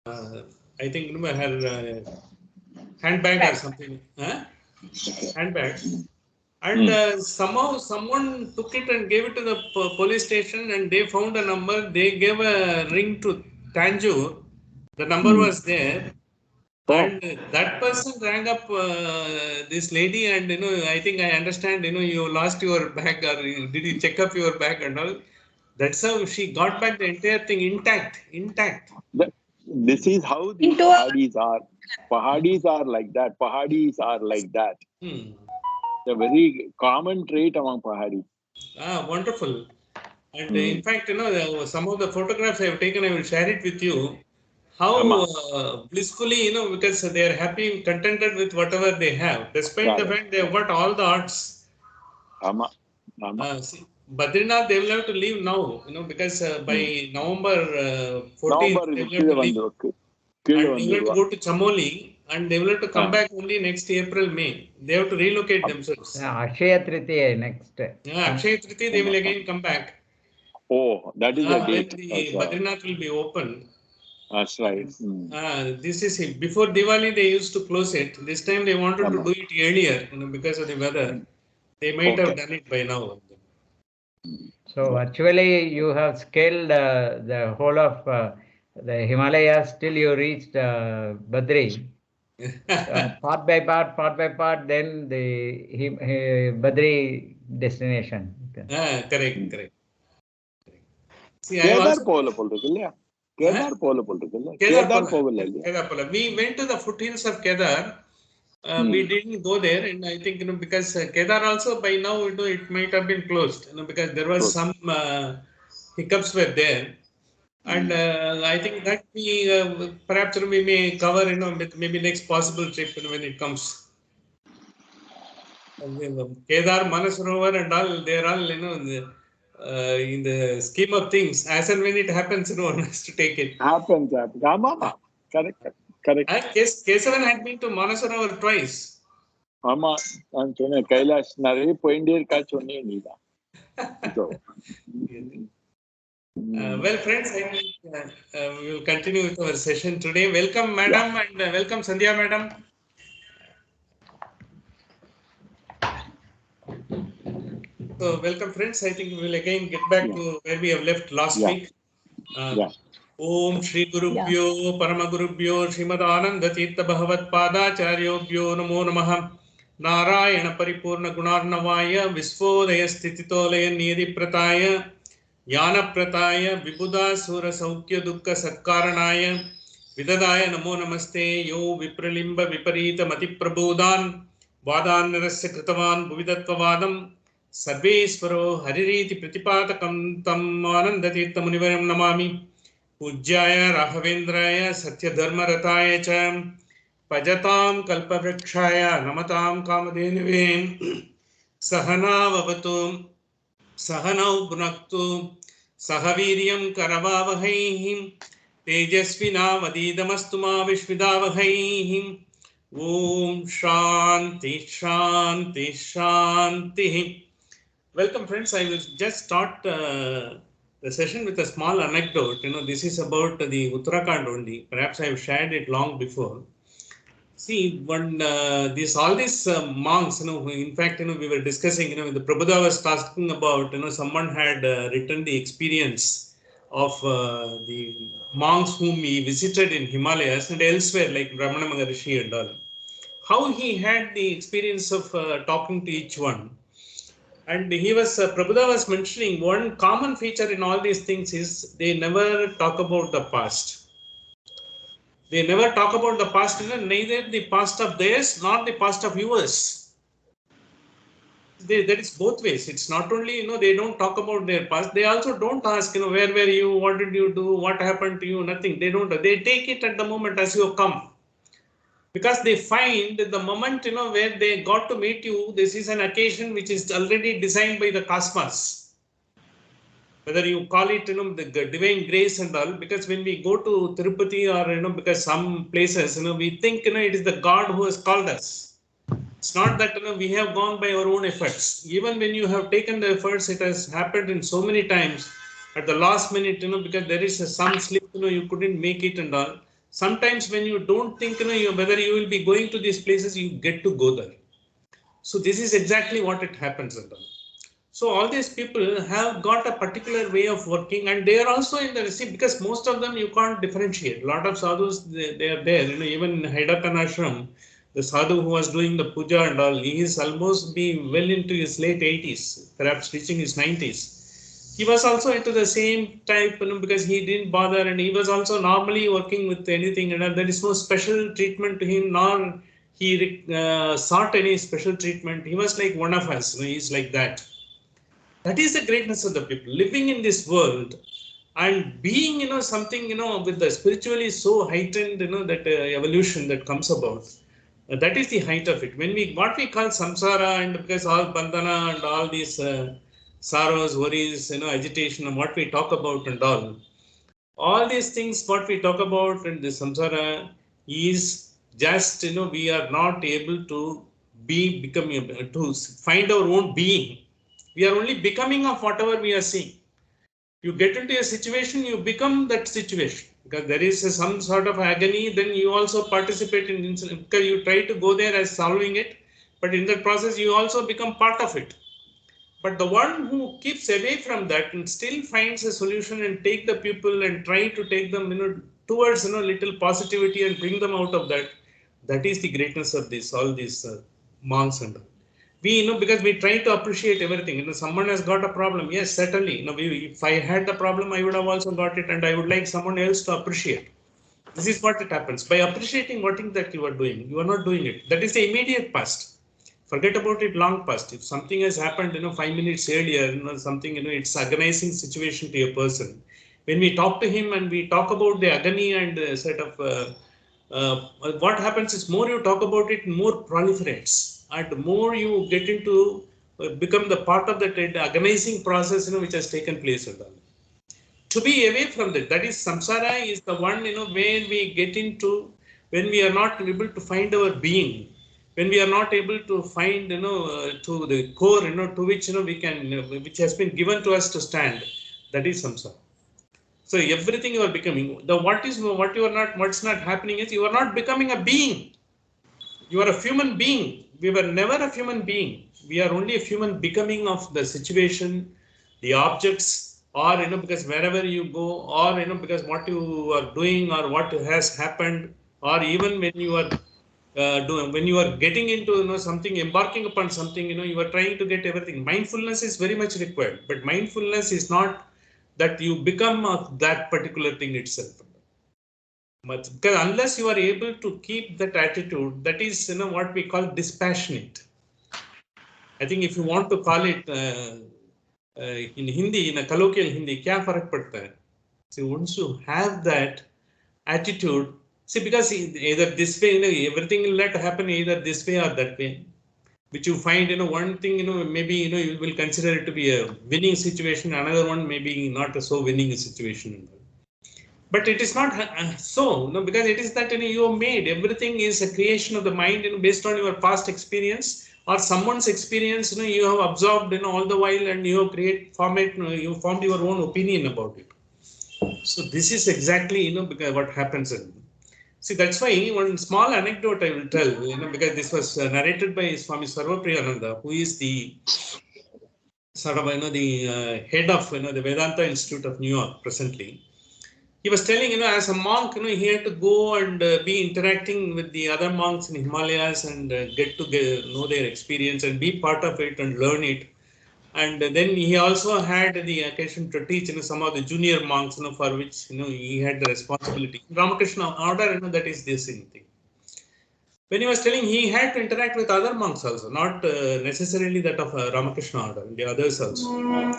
I think her handbag or something. Handbag. And somehow someone took it and gave it to the police station, and they found a number. They gave a ring to Tanjore. The number was there. Oh, And that person rang up this lady, and I think I understand. You lost your bag, or did you check up your bag and all? That's how she got back the entire thing intact. this is how the Into a Pahadis are. Pahadis are like that. Pahadis are like that. Hmm. A very common trait among Pahadis. Wonderful. And in fact, some of the photographs I have taken, I will share it with you. How Ama. blissfully, because they are happy and contented with whatever they have, despite the fact they have got all the arts. Ama. See, Badrinath, they will have to leave now, because by November 14th, November they will have கீழே to leave. வந்து கீழே And they will have to வந்துடுவா. go to Chamoli, and they will have to come back only next April, May. They have to relocate themselves. Akshaya Tritiya next. Akshaya Tritiya, they will again come back. Oh, that is the When date. the Badrinath will be open. That's right. This is it. Before Diwali, they used to close it. This time they wanted to do it earlier, because of the weather. They might have done it by now. So virtually you have scaled the whole of the Himalayas till you reached Badri. Part by part, then the Badri destination. Correct. See, I Kedar also... போகல போல் இருக்கு இல்லையா? கேதார் போகல போல் இருக்கு இல்லையா? Kedar Kedar போகல இல்லையா? Kedar. We went to the foothills of Kedar. We didn't go there, and I think because Kedar also by now it might have been closed, because there was some hiccups were there, and I think that we perhaps we may cover with maybe next possible trip when it comes. And Kedar, Manasarovar, and all they are all in the scheme of things, as and when it happens, one has to take it. Happens. ஆமா, correct. Kesavan had been to Manasarovar twice. ஆமா, நான் சொன்னேன் கைலாஷ் நிறைய போயிட்டே இருக்கா சொன்னேன் நீதான். Well, friends, I think we will continue with our session today. Welcome, madam, and welcome, Sandhya, madam. So, welcome, friends. I think we will again get back to where we have left last week. Om Shri Gurubhyo Paramagurubhyo Srimad Ananda Tirtha Bhagavat Padacharyobhyo Namo Namaha. Narayana Paripurna Gunarnavaya Visvodaya Stititolaya Niyadi Prataya Jnana Prataya Vibhuda Sura Saukya Dukkha Satkaranaya Vidadaya Namo Namaste Yo Vipralimba Viparita Mati Prabodhan Vadan Nirasya Kritavan Bhuvidatvavadam Sarvesvaro Haririti Pratipatakam Tam Ananda Tirtha Munivaram Namami Pujjaya Rahavendraya Satya Dharma Rataya Cham Pajatam Kalpavrakshaya Namatam Kamadhenave Sahana Vavatu Sahanau Bhunaktu Sahaviryam Karavavahai Tejasvina Vadidamastuma Vishvidavahai Om Shanti. Welcome, friends. I will just start the session with a small anecdote. This is about the Uttarakhand only. Perhaps I have shared it long before. See, when all these monks, in fact, we were discussing, the Prabhupada was talking about, someone had written the experience of the monks whom he visited in Himalayas and elsewhere, like Ramana Maharishi and all. How he had the experience of talking to each one. And Prabhupada was mentioning one common feature in all these things is they never talk about the past. They never talk about the past, neither the past of theirs nor the past of yours. That is both ways. It's not only, they don't talk about their past. They also don't ask, where were you? What did you do? What happened to you? Nothing. They don't. They take it at the moment as you come. Because they find the moment, where they got to meet you, this is an occasion which is already designed by the cosmos. Whether you call it, the divine grace and all, because when we go to Tirupati or, because some places, we think, it is the God who has called us. It's not that, we have gone by our own efforts. Even when you have taken the efforts, it has happened in so many times at the last minute, because there is some slip, you couldn't make it and all. Sometimes when you don't think, whether you will be going to these places, you get to go there. So this is exactly what it happens. So all these people have got a particular way of working, and they are also in the see, because most of them you can't differentiate. A lot of sadhus, they are there. Even in Haidatan ashram, the sadhu who was doing the puja and all, he is almost be well into his late 80s, perhaps reaching his 90s. He was also into the same type, because he didn't bother, and he was also normally working with anything, and there is no special treatment to him, nor he sought any special treatment. He was like one of us. He's like that. That is the greatness of the people living in this world and being, something, with the spiritually so heightened, that evolution that comes about. That is the height of it. When what we call samsara, and because all bandhana and all these sorrows, worries, agitation, and what we talk about and all these things, what we talk about in the samsara is just, we are not able to to find our own being. We are only becoming of whatever we are seeing. You get into a situation, you become that situation. Because there is some sort of agony, then you also participate in incident. Because you try to go there as solving it, but in that process, you also become part of it. But the one who keeps away from that and still finds a solution and take the people and try to take them, towards, little positivity and bring them out of that. That is the greatness of this, all these monks and all. We, because we try to appreciate everything. Someone has got a problem. Yes, certainly. If I had the problem, I would have also got it, and I would like someone else to appreciate. This is what it happens. By appreciating what thing that you are doing, you are not doing it. That is the immediate past. Forget about it long past. If something has happened, 5 minutes earlier, something, it's agonizing situation to a person. When we talk to him and we talk about the agony and set of what happens is more you talk about it, more proliferates, and more you get into become the part of that agonizing process, which has taken place with them. To be away from that, that is samsara is the one, where we get into when we are not able to find our being, when we are not able to find, to the core, to which, we can, which has been given to us to stand. That is samsara. So everything you are becoming, what you are not, what's not happening is you are not becoming a being. You are a human being. We were never a human being. We are only a human becoming of the situation, the objects, or, because wherever you go, or, because what you are doing or what has happened, or even when you are when you are getting into, something, embarking upon something, you are trying to get everything. Mindfulness is very much required, but mindfulness is not that you become of that particular thing itself. But because unless you are able to keep that attitude, that is, what we call dispassionate. I think if you want to call it in Hindi, in a colloquial Hindi, kya farak padta hai? So once you have that attitude, see, because either this way, everything will not happen either this way or that way. Which you find, one thing, maybe, you will consider it to be a winning situation, another one maybe not a so winning situation. But it is not so, because it is that, you have made everything is a creation of the mind, based on your past experience or someone's experience, you have absorbed, all the while, and you have you formed your own opinion about it. So this is exactly, because what happens. See, that's why one small anecdote I will tell, because this was narrated by Swami Sarvapriyananda, who is the sort of, the head of, the Vedanta Institute of New York presently. He was telling, as a monk, he had to go and be interacting with the other monks in Himalayas and get to know their experience and be part of it and learn it. And then he also had the occasion to teach, some of the junior monks, for which, he had the responsibility. Ramakrishna order, that is this thing. When he was telling, he had to interact with other monks also, not necessarily that of Ramakrishna order, the others also.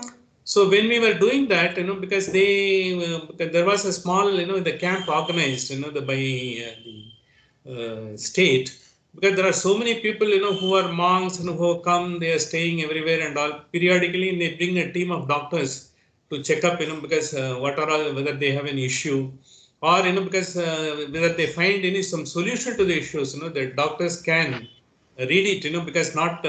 So when we were doing that, because because there was a small, the camp organized, by the state, because there are so many people, who are monks and who come, they are staying everywhere and all. Periodically, they bring a team of doctors to check up, because whether they have an issue, or, because whether they find some solution to the issues, the doctors can read it, because not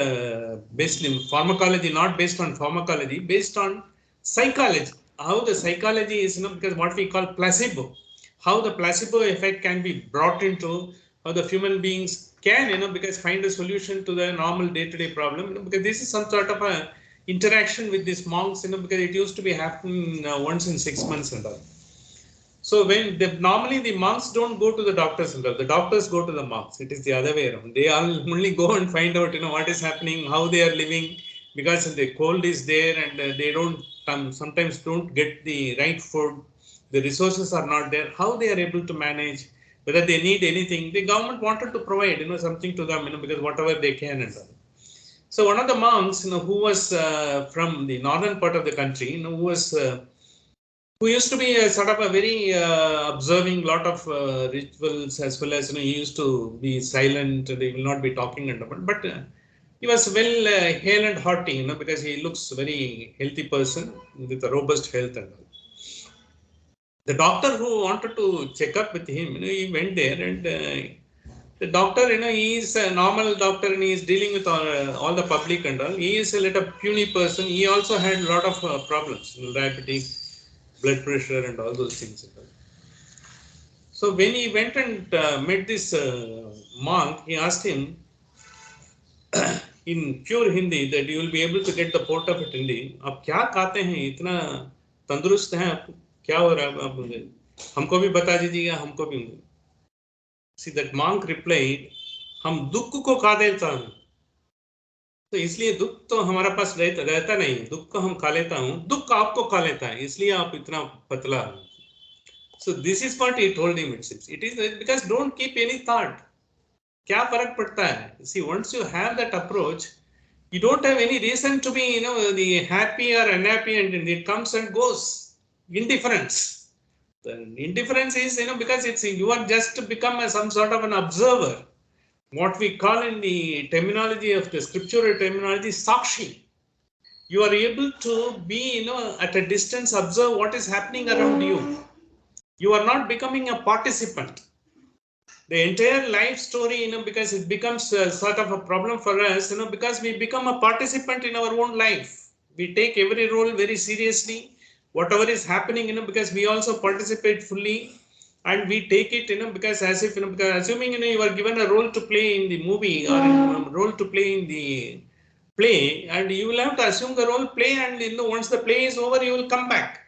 based in pharmacology, not based on pharmacology, based on psychology. How the psychology is, because what we call placebo. how the placebo effect can be brought into how the human beings can, because find a solution to the normal day-to-day problem, because this is some sort of a interaction with these monks, because it used to be happening once in 6 months and all. So when normally the monks don't go to the doctors and all, the doctors go to the monks. It is the other way around. They all only go and find out, what is happening, how they are living, because the cold is there and they don't sometimes don't get the right food. The resources are not there. How they are able to manage, whether they need anything. The government wanted to provide, something to them, because whatever they can and all. So one of the monks, who was from the northern part of the country, who used to be a sort of a very observing lot of rituals, as well as, he used to be silent. They will not be talking and all. But he was well hale and hearty, because he looks very healthy person with a robust health and all. The doctor who wanted to check up with him, he went there, and the doctor, he is a normal doctor and he is dealing with all the public and all. He is a little puny person. He also had a lot of problems, diabetes, blood pressure, and all those things. So when he went and met this monk, he asked him in pure Hindi that you will be able to get the port of it Hindi. आप क्या खाते हैं, इतना तंदुरुस्त हैं आप, क्या हो रहा है आप मुझे, हमको भी बता दीजिएगा, हमको भी. See, that monk replied, हम दुख को खा देता हूँ, तो इसलिए दुख तो हमारा पास रहता नहीं, दुख को हम खा लेता हूँ, दुख आपको खा लेता है, इसलिए आप इतना पतला. So this is what he told him. It is because don't keep any thought. क्या फर्क पड़ता है? See, once you have that approach, you don't have any reason to be, the happy or unhappy, and it comes and goes. Indifference. The indifference is, because you are just become some sort of an observer. What we call in the terminology of the scriptural terminology, sakshi. You are able to be, at a distance, observe what is happening around you. You are not becoming a participant. The entire life story, because it becomes sort of a problem for us, because we become a participant in our own life. We take every role very seriously. Whatever is happening, because we also participate fully, and we take it, because as if, because assuming, you are given a role to play in the movie or a role to play in the play, and you will have to assume the role play, and once the play is over, you will come back.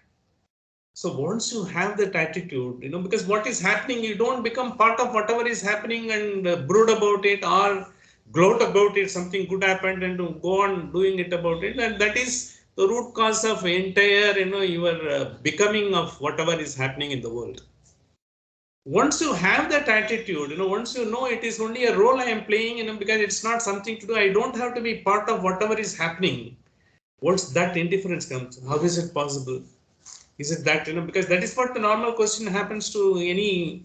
So once you have that attitude, because what is happening, you don't become part of whatever is happening and brood about it or gloat about it, something good happened, and to go on doing it about it. And that is the root cause of entire, your becoming of whatever is happening in the world. Once you have that attitude, once you know it is only a role I am playing, because it's not something to do, I don't have to be part of whatever is happening. Once that indifference comes, how is it possible? Is it that, because that is what the normal question happens to any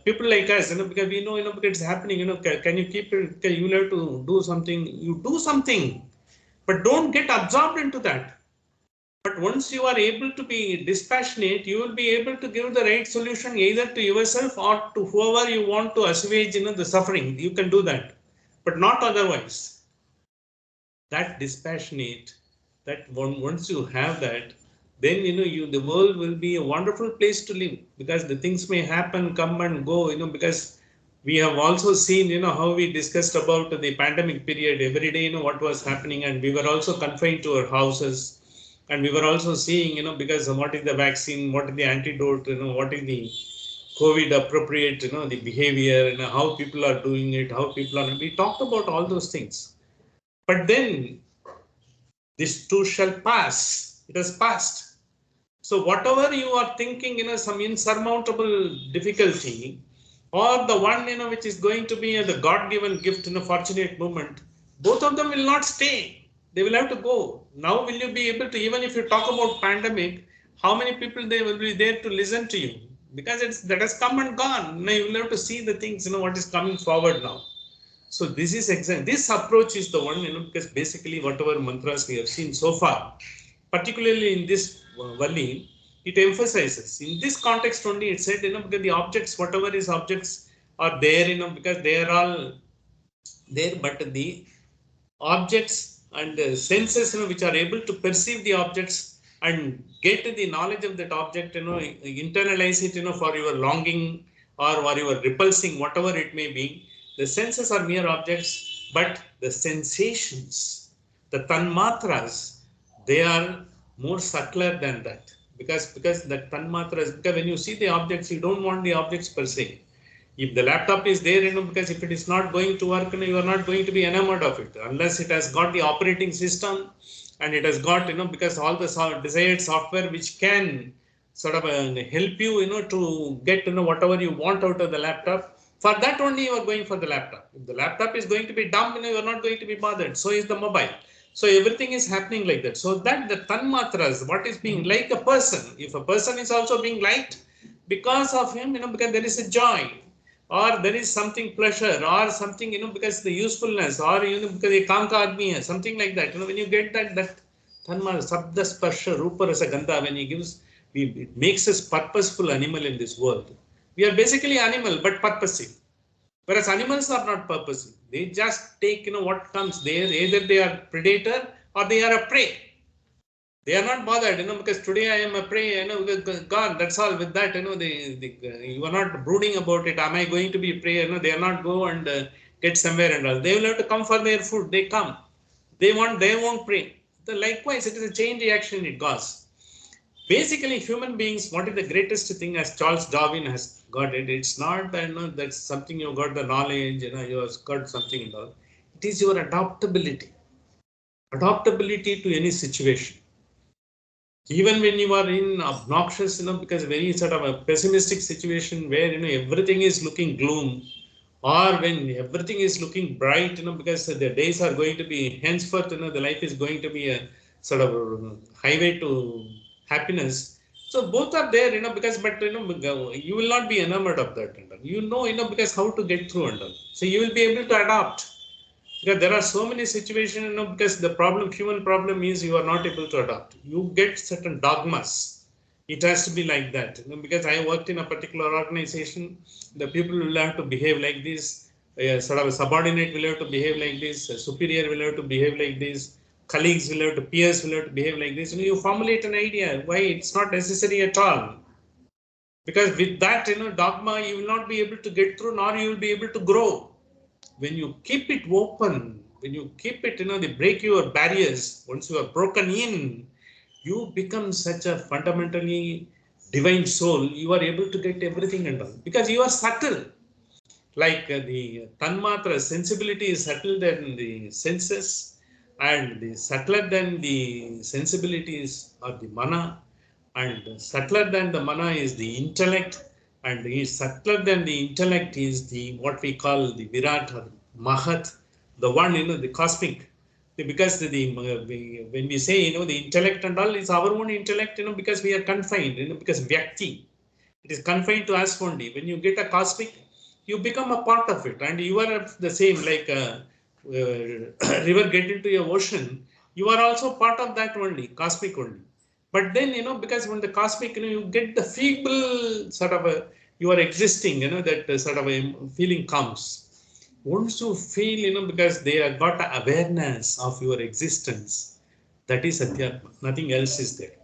people like us, because we know, because it's happening, can you keep it, you have to do something, you do something, but don't get absorbed into that. But once you are able to be dispassionate, you will be able to give the right solution either to yourself or to whoever you want to assuage, the suffering. You can do that, but not otherwise. That dispassionate, that once you have that, then the world will be a wonderful place to live, because the things may happen, come and go, because we have also seen, how we discussed about the pandemic period every day, what was happening, and we were also confined to our houses, and we were also seeing, because what is the vaccine, what is the antidote, what is the COVID appropriate, the behavior, and how people are doing it, how people are, we talked about all those things. But then this too shall pass. It has passed. So whatever you are thinking, some insurmountable difficulty, or the one, which is going to be the God-given gift in a fortunate moment, both of them will not stay. They will have to go. Now will you be able to, even if you talk about pandemic, how many people they will be there to listen to you? Because that has come and gone. Now you will have to see the things, what is coming forward now. So this is exactly, this approach is the one, because basically whatever mantras we have seen so far, particularly in this Valli, it emphasizes. In this context only, it said, because the objects, whatever is objects are there, because they are all there, but the objects and the senses, which are able to perceive the objects, and get the knowledge of that object, internalize it, for your longing or for your repulsing, whatever it may be. The senses are mere objects, but the sensations, the tanmatras, they are more subtler than that. Because the tanmatras, because when you see the objects, you don't want the objects per se. If the laptop is there, because if it is not going to work, you are not going to be enamored of it unless it has got the operating system and it has got, because all the desired software which can sort of help you, to get, whatever you want out of the laptop. For that only you are going for the laptop. If the laptop is going to be dumb, you are not going to be bothered. So is the mobile. So everything is happening like that. So that the tanmatras, what is being like a person, if a person is also being liked because of him, because there is a joy, or there is something pleasure, or something, because the usefulness, or because a kam ka aadmi hai, something like that. When you get that tanma sabda sparsha rupa rasa gandha, when he gives, it makes us purposeful animal in this world. We are basically animal but purposing. Whereas animals are not purposing. They just take, what comes there. Either they are predator or they are a prey. They are not bothered, because today I am a prey, God, that's all. With that, you are not brooding about it. Am I going to be a prey? They are not go and get somewhere and all. They will have to come for their food. They come. They want their own prey. So likewise, it is a chain reaction it goes. Basically, human beings, what is the greatest thing, as Charles Darwin has got it? It's not, that's something you got the knowledge, you have got something and all. It is your adaptability. Adaptability to any situation. Even when you are in obnoxious, because very sort of a pessimistic situation where, everything is looking gloom, or when everything is looking bright, because the days are going to be henceforth, the life is going to be a sort of highway to happiness. So both are there, because, but, you will not be enamored of that. Because how to get through and all. So you will be able to adapt. Because there are so many situations, because the problem, human problem is you are not able to adapt. You get certain dogmas. It has to be like that. Because I worked in a particular organization, the people will have to behave like this. Sort of a subordinate will have to behave like this. A superior will have to behave like this. Colleagues will have to, peers will have to behave like this. You formulate an idea. Why it's not necessary at all. Because with that, dogma, you will not be able to get through, nor you will be able to grow. When you keep it open, when you keep it, they break your barriers. Once you are broken in, you become such a fundamentally divine soul. You are able to get everything and all. Because you are subtle. Like the tanmatra, sensibility is subtle than the senses, and the subtler than the sensibilities are the mana, and subtler than the mana is the intellect, and subtler than the intellect is the what we call the virat or mahat, the one, the cosmic. Because when we say, the intellect and all is our own intellect, because we are confined, because vyakti, it is confined to us only. When you get a cosmic, you become a part of it, and you are the same, like a river get into your ocean. You are also part of that only, cosmic only. But then, because when the cosmic, you get the feeble sort of a, you are existing, that sort of a feeling comes. Once you feel, because they have got awareness of your existence, that is Adhyatma. Nothing else is there.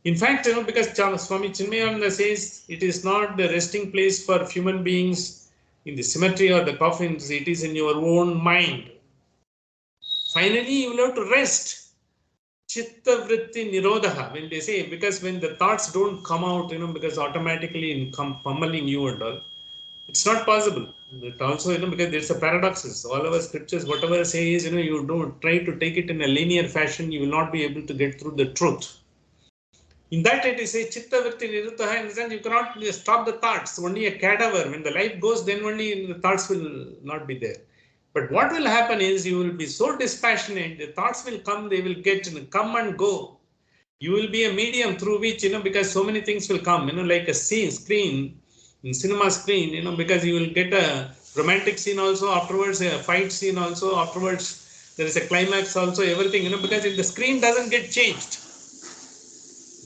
In fact, because Swami Chinmayananda says it is not the resting place for human beings in the cemetery or the coffins, it is in your own mind. Finally, you will have to rest. Chitta vritti nirodha, when they say, because when the thoughts don't come out, because automatically in pummeling you and all, it's not possible. It also, because there's a paradoxes. All our scriptures, whatever says, you don't try to take it in a linear fashion, you will not be able to get through the truth. In that it is a chitta vritti niruddha, in the sense you cannot stop the thoughts. Only a cadaver, when the life goes, then only the thoughts will not be there. But what will happen is you will be so dispassionate, the thoughts will come, they will come and go. You will be a medium through which, because so many things will come, like a screen, in cinema screen, because you will get a romantic scene also, afterwards a fight scene also, afterwards there is a climax also, everything, because if the screen doesn't get changed,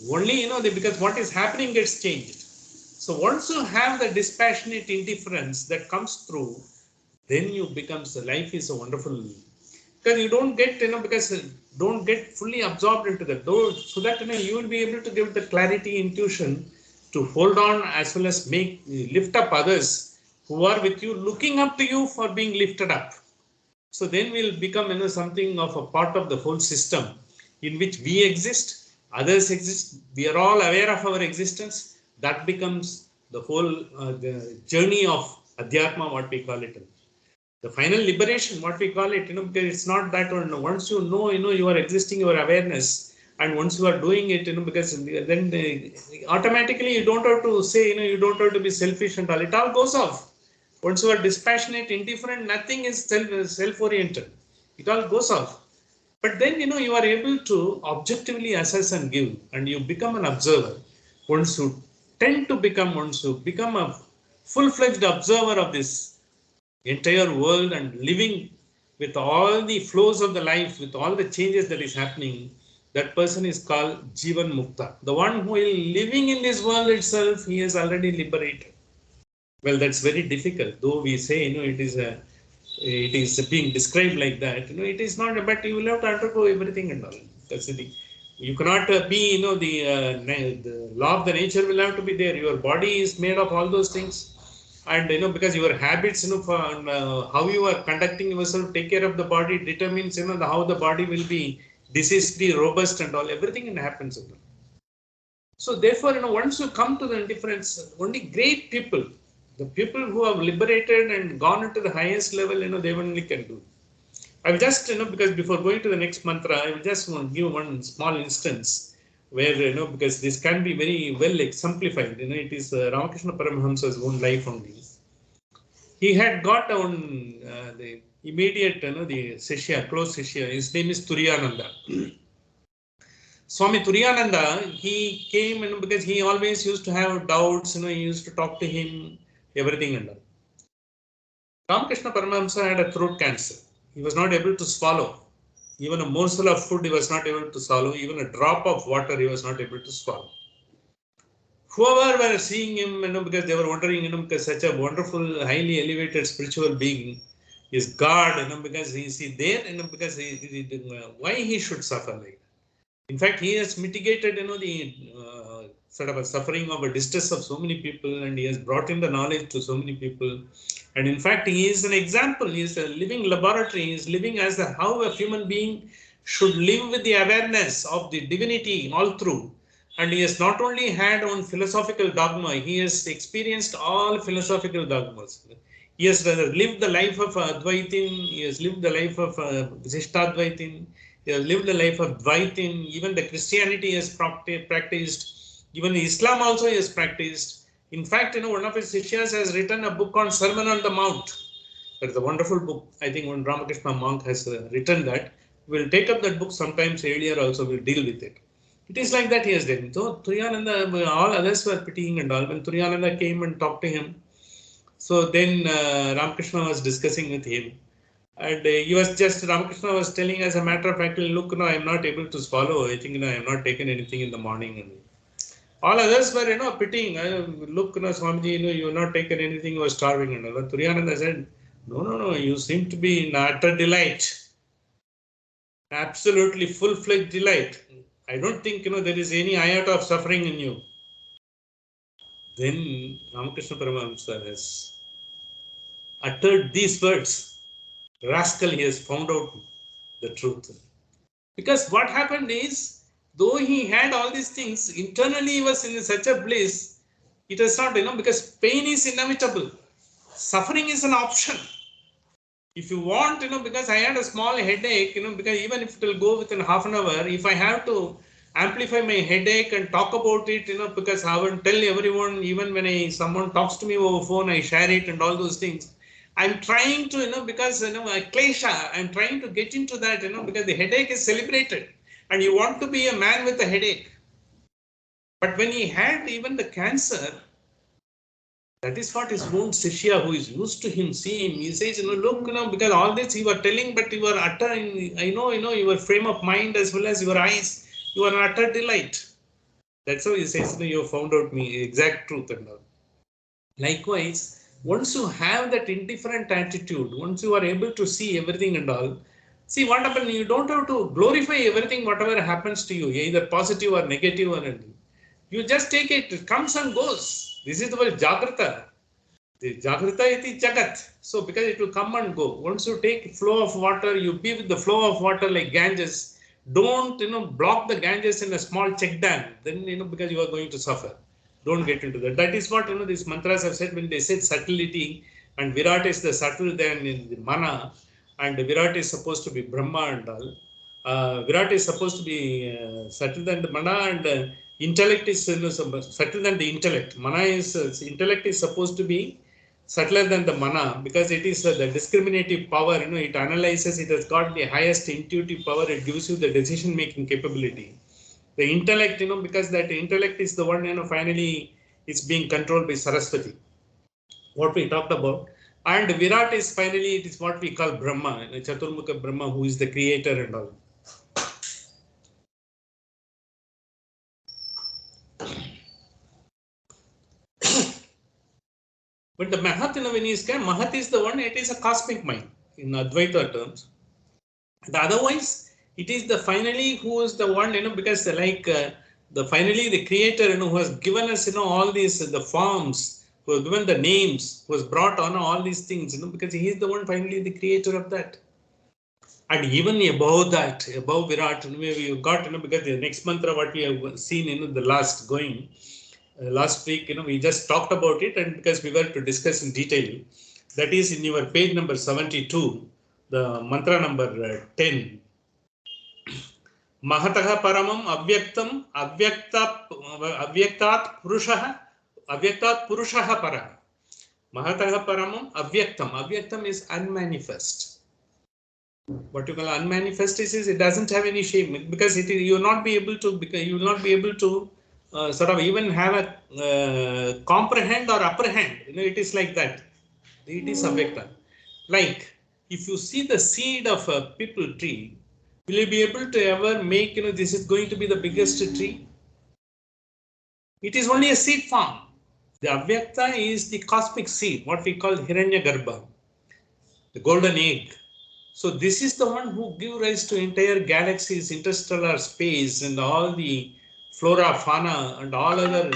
only, because what is happening gets changed. So once you have the dispassionate indifference that comes through, then you becomes, life is a wonderful, because you don't get, because Don't get fully absorbed into that. Though, so that you will be able to give the clarity, intuition to hold on as well as lift up others who are with you, looking up to you for being lifted up. So then we'll become something of a part of the whole system in which we exist, others exist, we are all aware of our existence. That becomes the whole the journey of Adhyatma, what we call it. The final liberation, what we call it, because it's not that once you are existing, your awareness, and once you are doing it, because then automatically you don't have to say, you don't have to be selfish and all. It all goes off. Once you are dispassionate, indifferent, nothing is self-oriented. It all goes off. But then, you are able to objectively assess and give, and you become an observer. Once you once you become a full-fledged observer of this entire world and living with all the flows of the life, with all the changes that is happening, that person is called Jivan Mukta. The one who is living in this world itself, he is already liberated. Well, that's very difficult. Though we say, it is being described like that. It is not. But you will have to undergo everything and all. That's the thing. You cannot be, the law of the nature will have to be there. Your body is made of all those things, and because your habits, for how you are conducting yourself, take care of the body determines, how the body will be disease-free, robust, and all. Everything happens. So therefore, once you come to the indifference, only great people, the people who have liberated and gone into the highest level, they only can do. I will just, because before going to the next mantra, I will just want to give one small instance where, because this can be very well exemplified. It is Ramakrishna Paramahamsa's own life only. He had got on the immediate, the Sishya, close Sishya. His name is Turiyananda. Swami Turiyananda, he came, because he always used to have doubts, he used to talk to him, everything and all. Ramakrishna Paramahamsa had a throat cancer. He was not able to swallow. Even a morsel of food he was not able to swallow. Even a drop of water he was not able to swallow. Whoever were seeing him, because they were wondering, because such a wonderful, highly elevated spiritual being is God, because he is there, because why he should suffer like that. In fact, he has mitigated, the sort of a suffering of a distress of so many people, and he has brought in the knowledge to so many people. And in fact, he is an example. He is a living laboratory. He is living as how a human being should live with the awareness of the divinity all through. And he has not only had one philosophical dogma, he has experienced all philosophical dogmas. He has lived the life of Advaitin, he has lived the life of Visishtadvaitin, he has lived the life of Dvaitin, even the Christianity he has practiced, even Islam also he has practiced. In fact, one of his Sishyas has written a book on Sermon on the Mount. That is a wonderful book. I think when Ramakrishna monk has written that. We'll take up that book sometimes earlier also, we'll deal with it. It is like that he has done. So Turiyananda, all others were pitying and all. When Turiyananda came and talked to him, so then Ramakrishna was discussing with him. And Ramakrishna was telling, as a matter of fact, look, I am not able to swallow. I think, I have not taken anything in the morning. And all others were, pitying. Look, Swamiji, you have not taken anything, you were starving. And all. Turiyananda said, no, you seem to be in utter delight. Absolutely full-fledged delight. I don't think, there is any iota of suffering in you. Then Ramakrishna Paramahamsa has uttered these words. Rascal, he has found out the truth. Because what happened is, though he had all these things, internally he was in such a bliss, it is not, because pain is inevitable. Suffering is an option. If you want, because I had a small headache, because even if it will go within half an hour, if I have to amplify my headache and talk about it, because I will tell everyone, even when someone talks to me over phone, I share it and all those things. I'm trying to, because, klesha, I'm trying to get into that, because the headache is celebrated and you want to be a man with a headache. But when he had even the cancer, that is what his own Sishya, who is used to him, see him, he says, look, because all this you are telling, but you are uttering, I know, your frame of mind as well as your eyes, you are utter delight. That's how he says, you have found out me, exact truth and all. Likewise, once you have that indifferent attitude, once you are able to see everything and all, See what happens, you don't have to glorify everything, whatever happens to you, either positive or negative or anything. You just take it, it comes and goes. This is the word Jagrata. The Jagrata iti Jagat. So because it will come and go. Once you take flow of water, you be with the flow of water like Ganges. Don't block the Ganges in a small check dam. Then because you are going to suffer. Don't get into that. That is what these mantras have said when they said subtlety, and Virat is the subtle than in the mana, and Virat is supposed to be Brahma and all. Virat is supposed to be subtle than the mana, and intellect is subtle than the intellect. Mana is intellect is supposed to be subtler than the mana, because it is the discriminative power. It analyzes. It has got the highest intuitive power. It gives you the decision making capability. The intellect, because that intellect is the one, finally it's being controlled by Saraswati, what we talked about. And Virat is finally, it is what we call Brahma, Chaturmukha Brahma, who is the creator and all. But the Mahat, when he is called, Mahat is the one, it is a cosmic mind in Advaita terms. And otherwise, it is the finally who is the one, because the finally the creator, who has given us, all these, the forms, who has given the names, who has brought on all these things, because he is the one finally the creator of that. And even above that, above Virat, we got, because the next mantra, what we have seen, the last week, we just talked about it, and because we were to discuss in detail, that is in your page number 72, the mantra number 10. Mahataha paramam avyaktam avyaktat purushaha para. Mahataha paramam avyaktam. Avyaktam is unmanifest. What you call unmanifest is it doesn't have any shape, because you will not be able to sort of even have a comprehend or apprehend. It is like that. It is avyakta. Like if you see the seed of a people tree, will you be able to ever make, this is going to be the biggest tree? It is only a seed form. The avyakta is the cosmic seed, what we call Hiranyagarbha, the golden egg. So this is the one who gives rise to entire galaxies, interstellar space, and all the flora, fauna, and all other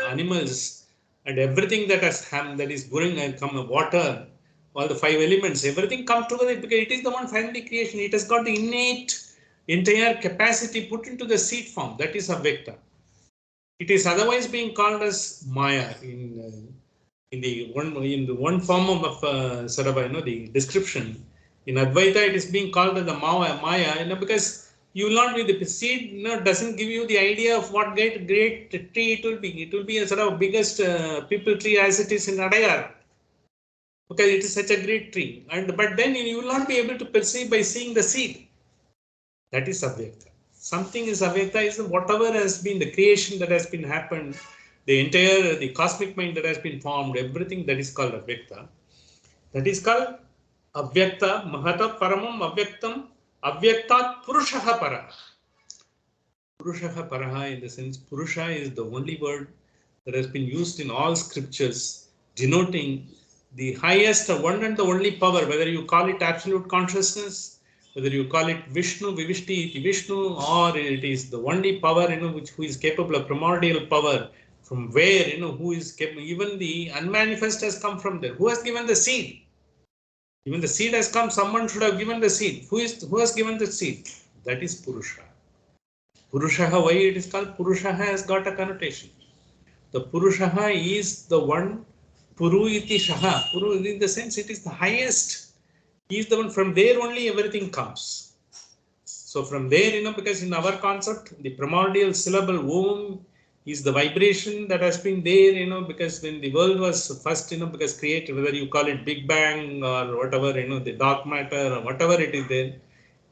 animals, and everything that is going and come water, all the 5 elements, everything comes together, because it is the one finally creation. It has got the innate entire capacity put into the seed form. That is Avyakta. It is otherwise being called as Maya in the one form of sort of the description. In Advaita, it is being called as the Maya, because you will not be the seed. Doesn't give you the idea of what great tree it will be. It will be a sort of biggest people tree as it is in Adayar. Okay, it is such a great tree, but then you will not be able to perceive by seeing the seed. That is Avyakta. Something is Avyakta is whatever has been the creation that has been happened, the cosmic mind that has been formed, everything that is called Avyakta. That is called Avyakta, Mahata Paramam Avyaktam, Avyaktat Purushaha Paraha. Purushaha Paraha, in the sense, Purusha is the only word that has been used in all scriptures, denoting the highest one and the only power, whether you call it absolute consciousness, whether you call it Vishnu, Vivishti, Vishnu, or it is the only power, who is capable of primordial power, from where, who is capable, even the unmanifest has come from there. Who has given the seed? Even the seed has come, someone should have given the seed. Who has given the seed? That is Purusha. Purushaha, why it is called Purushaha has got a connotation. The Purushaha is the one, Puru iti Shaha. Puru in the sense it is the highest. He is the one, from there only everything comes. So from there, because in our concept, the primordial syllable Om is the vibration that has been there, because when the world was first, because created, whether you call it Big Bang or whatever, the dark matter or whatever it is there,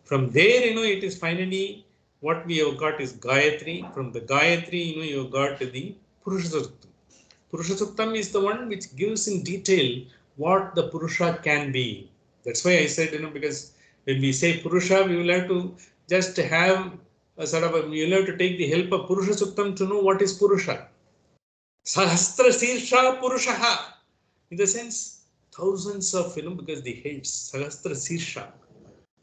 from there, it is finally what we have got is Gayatri. From the Gayatri, you have got the Purusha Suktam. Purusha Suktam is the one which gives in detail what the Purusha can be. That's why I said, because when we say Purusha, we will have to just have a sort of you will have to take the help of Purusha Suktam to know what is Purusha. Sahasra Sirsha Purushaha. In the sense, thousands of, because the heads, Sahasra Sirsha.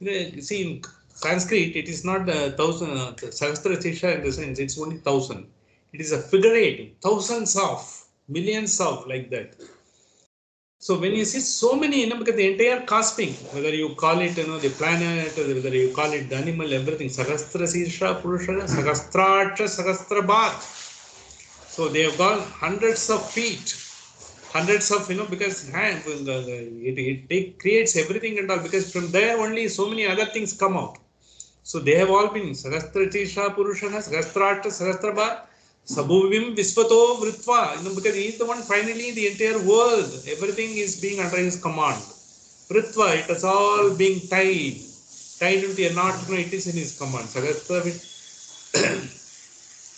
See, in Sanskrit, it is not thousand, Sahasra Sisha in the sense, it's only 1,000. It is a figurative, thousands of, millions of, like that. So when you see so many, because the entire cosmic, whether you call it, the planet, or whether you call it the animal, everything, Sahasra Sisha Purusha, Sahasracha, Sahasrabhat. So they have gone hundreds of feet, hundreds of, because it creates everything and all, because from there only so many other things come out. So they have all been Sahasra Tisha Purushana, Sahasrata, Sahasrabha, Sabhuvim Visvato Vritva, because he is the one finally the entire world, everything is being under his command. Vritva, it is all being tied into a knot, it is in his command. Sahasra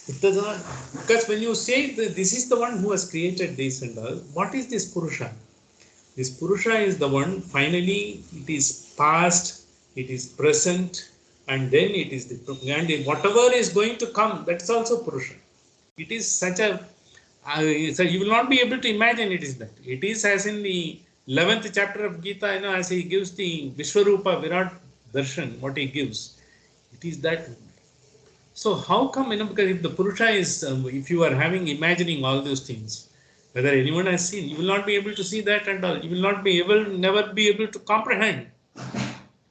it does not, because when you say that this is the one who has created this and all, what is this Purusha? This Purusha is the one, finally, it is past, it is present, and then it is the, and whatever is going to come, that's also Purusha. It is such a, so you will not be able to imagine it is that. It is as in the 11th chapter of Gita, as he gives the Vishwarupa Virat Darshan, what he gives, it is that. So how come, because if the Purusha is, if you are having, imagining all those things, whether anyone has seen, you will not be able to see that and all. You will not be able, never be able to comprehend.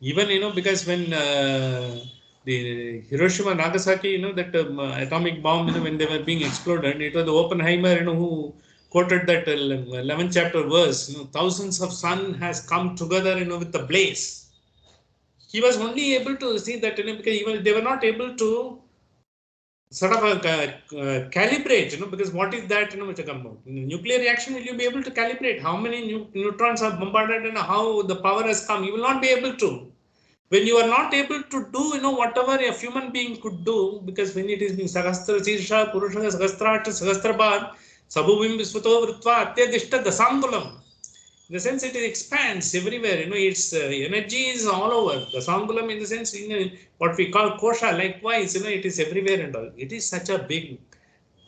Even, because when the Hiroshima, Nagasaki, that atomic bomb, when they were being exploded, it was the Oppenheimer, who quoted that 11th chapter verse, thousands of sun has come together, with the blaze. He was only able to see that, because they were not able to sort of calibrate, because what is that, which come out. In nuclear reaction, will you be able to calibrate how many neutrons are bombarded and how the power has come? You will not be able to. When you are not able to do, whatever a human being could do, because when it is being Sahasra Sirsha, Purusha, Sahasrata, Sahasrabhat, Sabhuvim Visvato Vritva, Atyadishta Dasangulam. In the sense, it expands everywhere. Its energy is all over. The Sangulam, in the sense, what we call kosha, likewise, it is everywhere and all. It is such a big,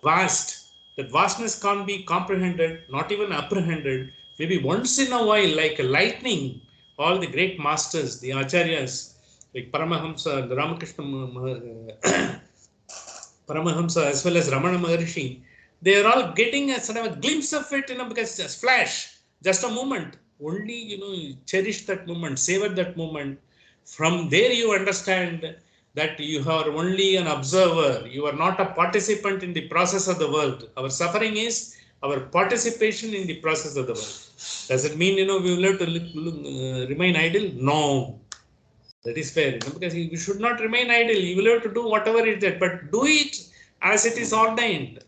vast, that vastness can't be comprehended, not even apprehended. Maybe once in a while, like a lightning, all the great masters, the acharyas, like Paramahamsa, the Ramakrishna Paramahamsa, as well as Ramana Maharshi, they are all getting a sort of a glimpse of it, because just flash. Just a moment, only, cherish that moment, savor that moment. From there you understand that you are only an observer. You are not a participant in the process of the world. Our suffering is our participation in the process of the world. Does it mean, we will have to remain idle? No. That is fair, because you should not remain idle. You will have to do whatever it is, but do it as it is ordained.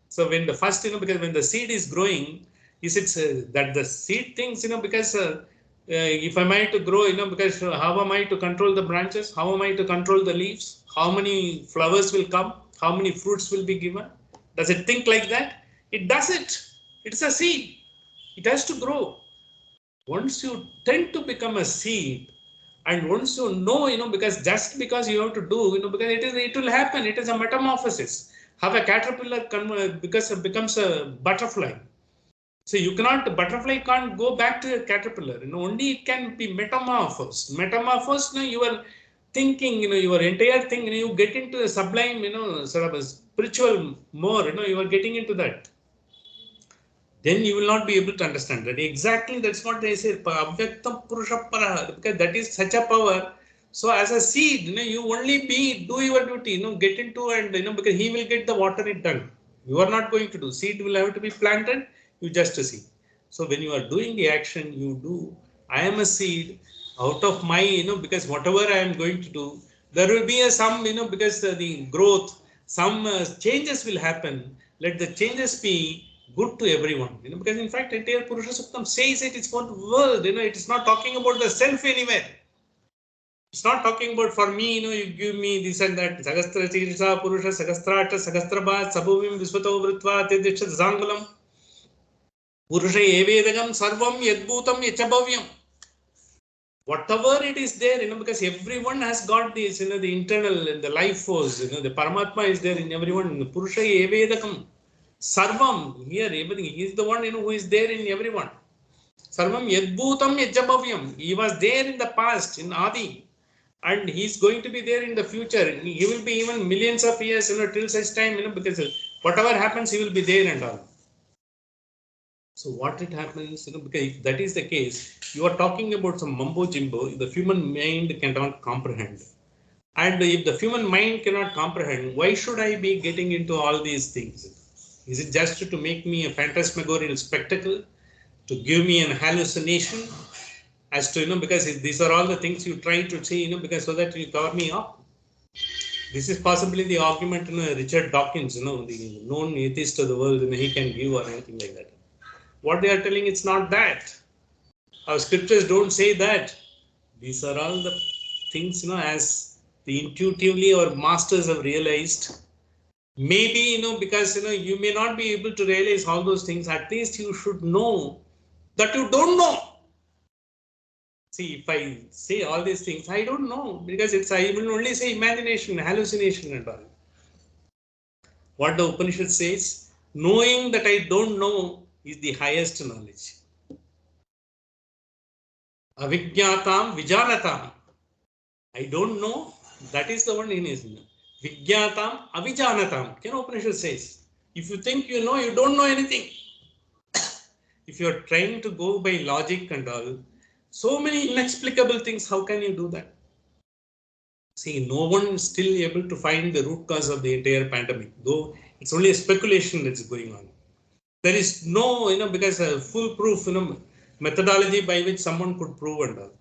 So when the first, because when the seed is growing, is it that the seed thinks, because if am I to grow, because how am I to control the branches? How am I to control the leaves? How many flowers will come? How many fruits will be given? Does it think like that? It doesn't. It's a seed. It has to grow. Once you tend to become a seed, and once you know, because just because you have to do, because it will happen. It is a metamorphosis. How a caterpillar becomes a butterfly. So you cannot, the butterfly can't go back to a caterpillar. Only it can be metamorphosed. Metamorphosed, your thinking, your entire thing, you get into a sublime, sort of a spiritual more, you are getting into that. Then you will not be able to understand that. Exactly, that's what they say. Avyaktam Purusha Paraha, because that is such a power. So as a seed, you only do your duty, get into and, because he will get the water it done. You are not going to do. Seed will have to be planted, you just see. So when you are doing the action, you do, I am a seed out of my, because whatever I am going to do, there will be some, because the growth, some changes will happen. Let the changes be good to everyone, because in fact, entire Purusha Suktam says it's for the world, it is not talking about the self anywhere. It's not talking about for me, you give me this and that. Sahasra Sirsha Purusha Sahasrata Sahasrabhat Sabhuvim Visvato Vritva Atyadishta Zangulam Purusha Evedagam Sarvam Yadbhutam Yachabhavyam. Whatever it is there, because everyone has got this, the internal, the life force, the Paramatma is there in everyone. Purusha Evedakam Sarvam, here everything, he is the one, who is there in everyone. Sarvam Yadbhutam Yachabhavyam. He was there in the past, in Adi. And he's going to be there in the future. He will be even millions of years, till such time, because whatever happens, he will be there and all. So what it happens, because if that is the case, you are talking about some mumbo jimbo, the human mind cannot comprehend. And if the human mind cannot comprehend, why should I be getting into all these things? Is it just to make me a phantasmagorical spectacle, to give me an hallucination, as to, because these are all the things you try to say, because so that you cover me up? This is possibly the argument, Richard Dawkins, the known atheist of the world, he can give or anything like that. What they are telling, it's not that. Our scriptures don't say that. These are all the things, as the intuitively our masters have realized. Maybe, because, you may not be able to realize all those things. At least you should know that you don't know. See, if I say all these things, I don't know, because I will only say imagination, hallucination and all. What the Upanishad says, knowing that I don't know is the highest knowledge. Avijñātam vijānatam. I don't know, that is the one in his name. Vijñātam avijānatam. Upanishad says, if you think you know, you don't know anything. If you are trying to go by logic and all, so many inexplicable things, how can you do that? See, no one is still able to find the root cause of the entire pandemic, though it's only a speculation that's going on. There is no, because a foolproof, methodology by which someone could prove and all.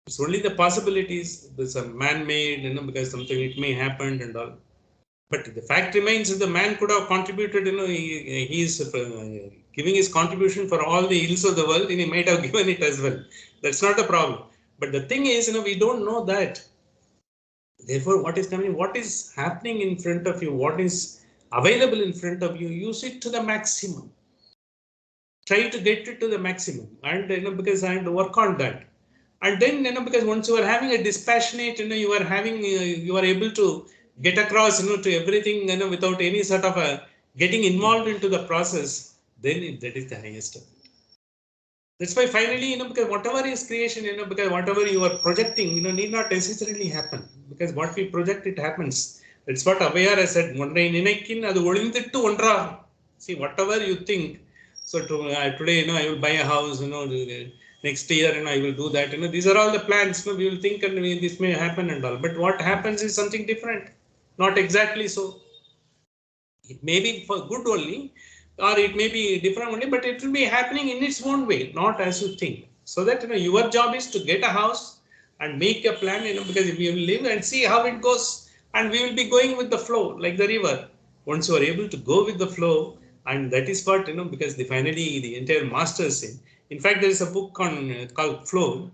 It's only the possibilities. There's a man-made, because something it may happen and all. But the fact remains that the man could have contributed, he is giving his contribution for all the ills of the world, and he might have given it as well. That's not the problem. But the thing is, we don't know that. Therefore, what is coming, what is happening in front of you, what is available in front of you, use it to the maximum. Try to get it to the maximum, and because and work on that. And then, because once you are having a dispassionate, you are having, you are able to get across, to everything, without any sort of a getting involved into the process, then that is the highest of it. That's why finally, because whatever is creation, because whatever you are projecting, need not necessarily happen. Because what we project, it happens. That's what Abhayar has said. See, whatever you think. So today, I will buy a house, next year, I will do that. These are all the plans. We will think and this may happen and all. But what happens is something different. Not exactly so. It may be for good only, or it may be different only, but it will be happening in its own way, not as you think. So that, your job is to get a house and make a plan, because if you live and see how it goes, and we will be going with the flow like the river. Once you are able to go with the flow, and that is what, because finally the entire masters say. In fact, there is a book on called Flow.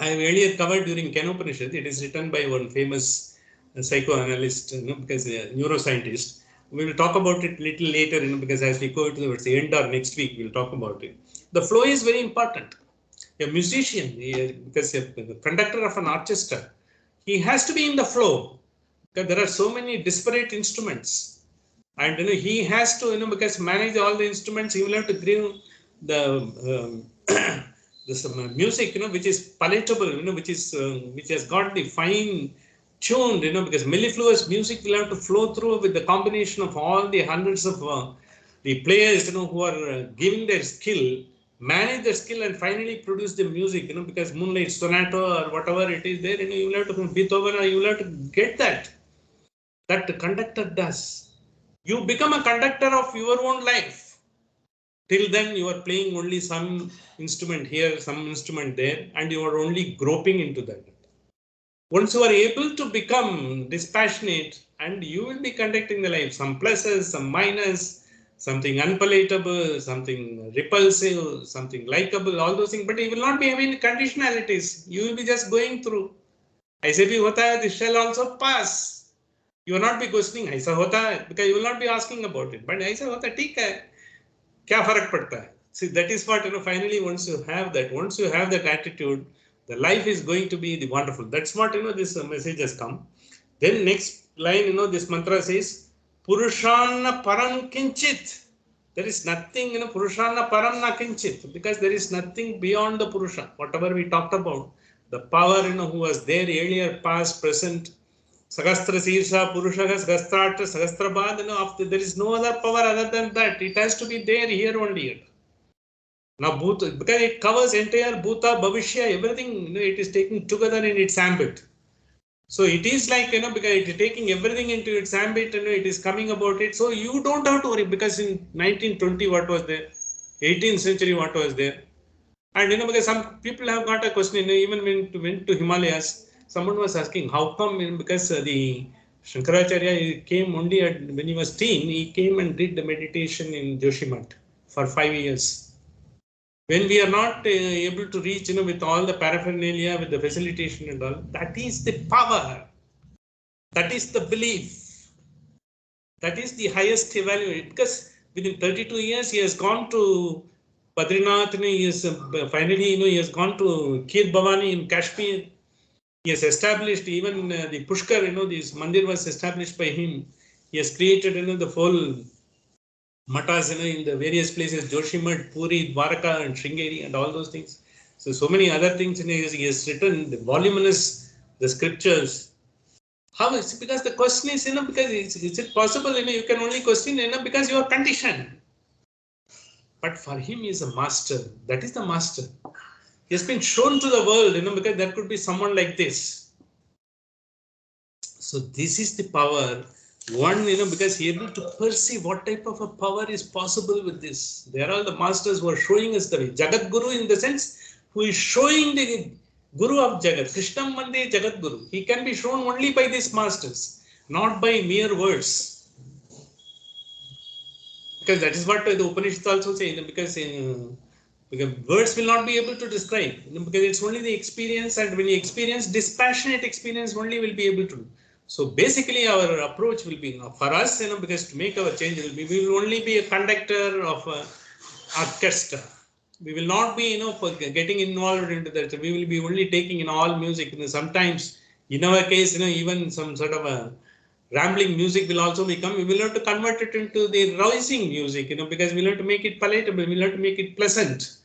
I have earlier covered during Kathopanishad. It is written by one famous psychoanalyst, because a neuroscientist. We will talk about it little later, because as we go towards the end or next week, we'll talk about it. The flow is very important. A musician, because the conductor of an orchestra, he has to be in the flow, because there are so many disparate instruments. And he has to, because manage all the instruments, he will have to give the this music, which is palatable, which has got the fine tuned, because mellifluous music will have to flow through with the combination of all the hundreds of the players, who are giving their skill, manage their skill, and finally produce the music, because Moonlight Sonata or whatever it is there, you will have to Beethoven, or you will have to get that. That the conductor does. You become a conductor of your own life. Till then, you are playing only some instrument here, some instrument there, and you are only groping into that. Once you are able to become dispassionate, and you will be conducting the life, some pluses, some minus, something unpalatable, something repulsive, something likable, all those things, but you will not be having conditionalities. You will be just going through. Aise bhi hota hai, this shall also pass. You will not be questioning, aisa hota hai, because you will not be asking about it. But aisa hota hai, theek hai. क्या फर्क पड़ता है? See, that is what, finally, once you have that attitude, the life is going to be the wonderful. That's what, this message has come. Then next line, this mantra says, Purushanna param kinchit. There is nothing, Purushanna param na kinchit, because there is nothing beyond the Purusha. Whatever we talked about, the power, who was there earlier, past, present. Sagastra Sirsha, Purushaga, Sagastrata, Sagastrabad, after there is no other power other than that. It has to be there here only. Now, Bhuta, because it covers entire Bhuta, Bhavishya, everything, it is taken together in its ambit. So it is like, because it is taking everything into its ambit, it is coming about it. So you don't have to worry, because in 1920, what was there? 18th century, what was there? And, because some people have got a question, even when went to Himalayas, someone was asking, how come, because the Shankaracharya came only when he was teen, he came and did the meditation in Joshimath for 5 years. When we are not able to reach, with all the paraphernalia, with the facilitation and all, that is the power. That is the belief. That is the highest value. Because within 32 years, he has gone to Badrinath, he is finally, he has gone to Kir Bhavani in Kashmir. He has established even the Pushkar, this mandir was established by him. He has created, the whole matas, in the various places, Joshimath, Puri, Dwarka, and Sringeri, and all those things. So many other things he has written, the voluminous, the scriptures. How is it? Because the question is, because is it possible, you can only question, because you are conditioned. But for him, he is a master. That is the master. He has been shown to the world, because there could be someone like this. So this is the power. One, because he is able to perceive what type of a power is possible with this. There are the masters who are showing us the way. Jagat Guru, in the sense, who is showing the Guru of Jagat. Krishnam Mande Jagat Guru. He can be shown only by these masters, not by mere words. Because that is what the Upanishads also say, because words will not be able to describe, because it's only the experience, and when you experience, dispassionate experience only will be able to. So basically our approach will be, for us, because to make our change, we will only be a conductor of an orchestra. We will not be, for getting involved into that. We will be only taking in all music. Sometimes, in our case, even some sort of a rambling music will also become, we will have to convert it into the rousing music, because we will have to make it palatable, we will have to make it pleasant.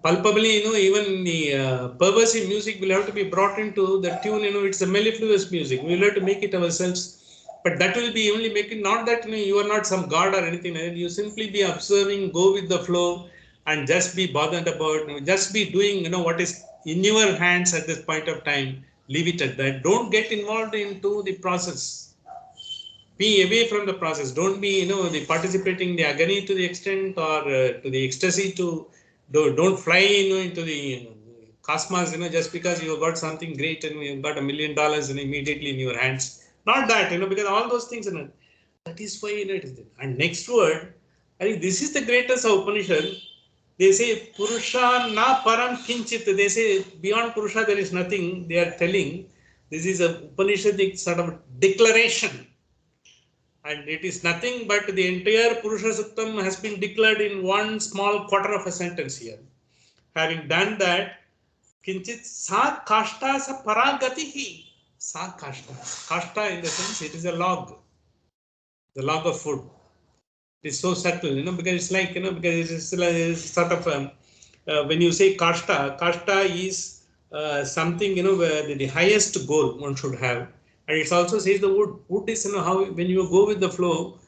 Palpably, even the perversive music will have to be brought into the tune, it's a mellifluous music. We will have to make it ourselves. But that will be only making, not that you are not some god or anything, you simply be observing, go with the flow, and just be bothered about, just be doing, what is in your hands at this point of time. Leave it at that. Don't get involved into the process. Be away from the process. Don't be, the participating the agony to the extent, or to the ecstasy to, don't fly, into the cosmos, just because you got something great and you've got $1 million immediately in your hands. Not that, because all those things, that is why, it is there. And next word, I think this is the greatest of Upanishad. They say, Purusha na param kinchit. They say, beyond Purusha there is nothing. They are telling, this is a Upanishadic sort of declaration. And it is nothing but the entire Purusha Suktam has been declared in one small quarter of a sentence here. Having done that, Kinchit sa kashta sa paragatihi. Sa kashta. Kashta, in the sense, it is a log. The log of food. It is so subtle, because it's like, because it is sort of, when you say kashta, kashta is something, where the highest goal one should have. And it also says the wood. Wood is, how when you go with the flow,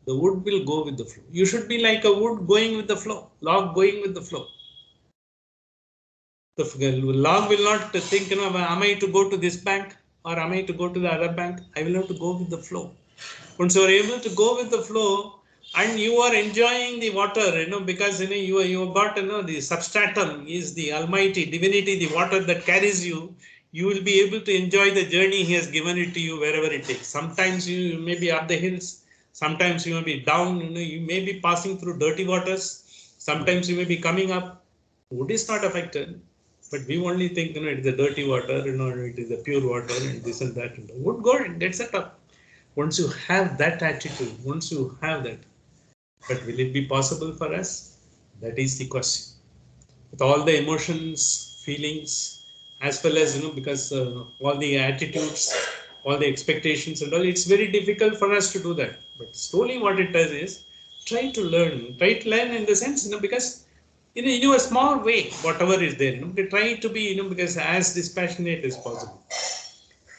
the wood will go with the flow. You should be like a wood going with the flow, log going with the flow. The log will not think, am I to go to this bank or am I to go to the other bank? I will have to go with the flow. Once you are able to go with the flow and you are enjoying the water, because you got, the substratum is the Almighty Divinity, the water that carries you. You will be able to enjoy the journey He has given it to you wherever it takes. Sometimes you may be up the hills, sometimes you may be down, you may be passing through dirty waters, sometimes you may be coming up. Wood is not affected, but we only think, it is the dirty water, it is the pure water and this and that. Wood gets set up. Once you have that attitude, once you have that, but will it be possible for us? That is the question. With all the emotions, feelings, as well as, because all the attitudes, all the expectations and all, it's very difficult for us to do that. But slowly what it does is, try to learn in the sense, because in your small way, whatever is there, try to be, because as dispassionate as possible.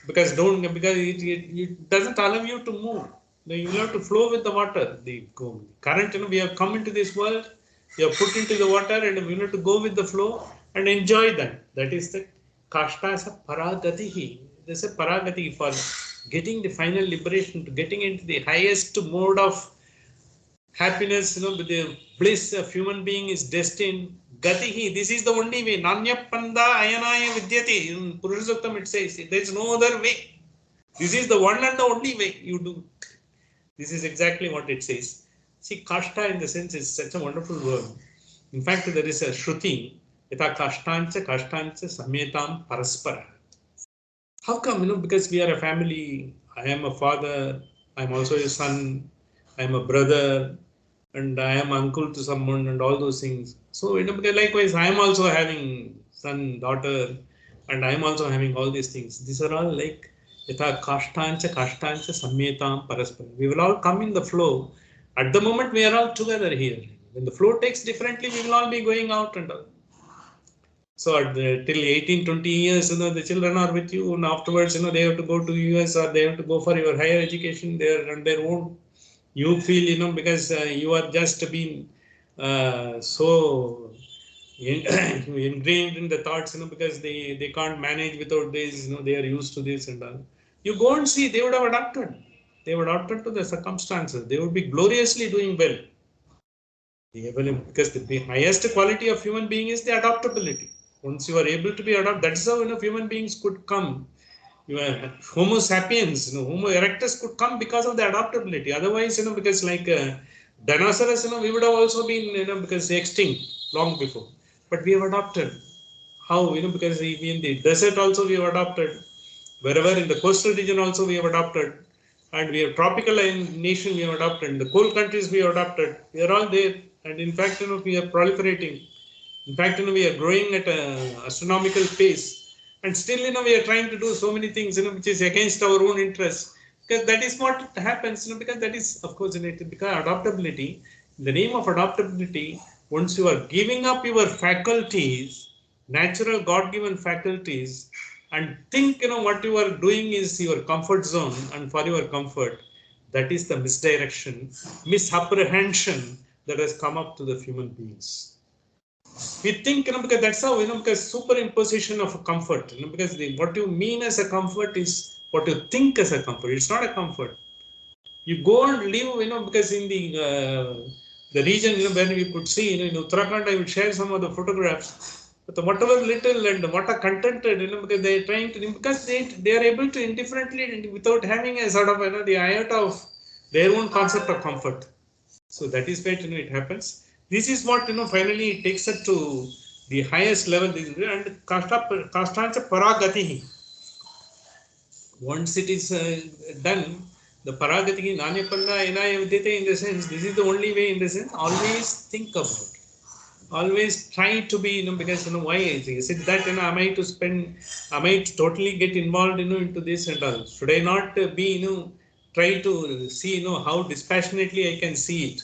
Because it doesn't allow you to move. You will have to flow with the water. The current, we have come into this world, we are put into the water, and we have to go with the flow and enjoy that. That is the kashtasa paragatihi. There's a paragati for getting the final liberation, to getting into the highest mode of happiness, the bliss of human being is destined. Gatihi, this is the only way. Nanya panda ayanaya vidyati. In Purushottam it says, there is no other way. This is the one and the only way you do. This is exactly what it says. See, kashta in the sense is such a wonderful word. In fact, there is a shruti, yata kashtancha samyetam paraspara. How come? Because we are a family. I am a father. I am also a son. I am a brother, and I am uncle to someone, and all those things. So, because likewise, I am also having son, daughter, and I am also having all these things. These are all like yatha kashtancha samyetam paraspara. We will all come in the flow. At the moment, we are all together here. When the flow takes differently, we will all be going out and all. So till 18, 20 years, the children are with you, and afterwards, they have to go to US, or they have to go for your higher education. They are on their own. You feel, because you are just been so ingrained in the thoughts, because they can't manage without this, they are used to this and all. You go and see, they would have adapted. They would adapted to the circumstances. They would be gloriously doing well. Because the highest quality of human being is the adaptability. Once you are able to be adapted, that's how human beings could come. Homo sapiens, Homo erectus could come because of the adaptability. Otherwise, because like dinosaurs, we would have also been, because extinct long before. But we have adapted. How? Because in the desert also we have adapted. Wherever in the coastal region also we have adapted. And we have tropical nation we have adopted. In the cold countries we have adopted. We are all there. And in fact, we are proliferating. In fact, we are growing at an astronomical pace. And still, we are trying to do so many things, which is against our own interests. Because that is what happens, because that is, of course, because adaptability, in the name of adaptability, once you are giving up your faculties, natural God-given faculties, and think, what you are doing is your comfort zone, and for your comfort, that is the misdirection, misapprehension that has come up to the human beings. We think, because that's how, because superimposition of comfort, because what you mean as a comfort is what you think as a comfort. It's not a comfort. You go and live, because in the region, where we could see, in Uttarakhand, I will share some of the photographs. But whatever little and what are contented, because they are trying to, because they are able to indifferently, without having a sort of, the iota of their own concept of comfort. So that is where, it happens. This is what, finally it takes it to the highest level. And kashtancha paragatihi. Once it is done, the paragati nanyapanda enaya vidyate, in the sense, this is the only way, in the sense, always think about it. Always try to be, because, why is it that, am I to spend, am I to totally get involved, into this and all? Should I not be, try to see, how dispassionately I can see it?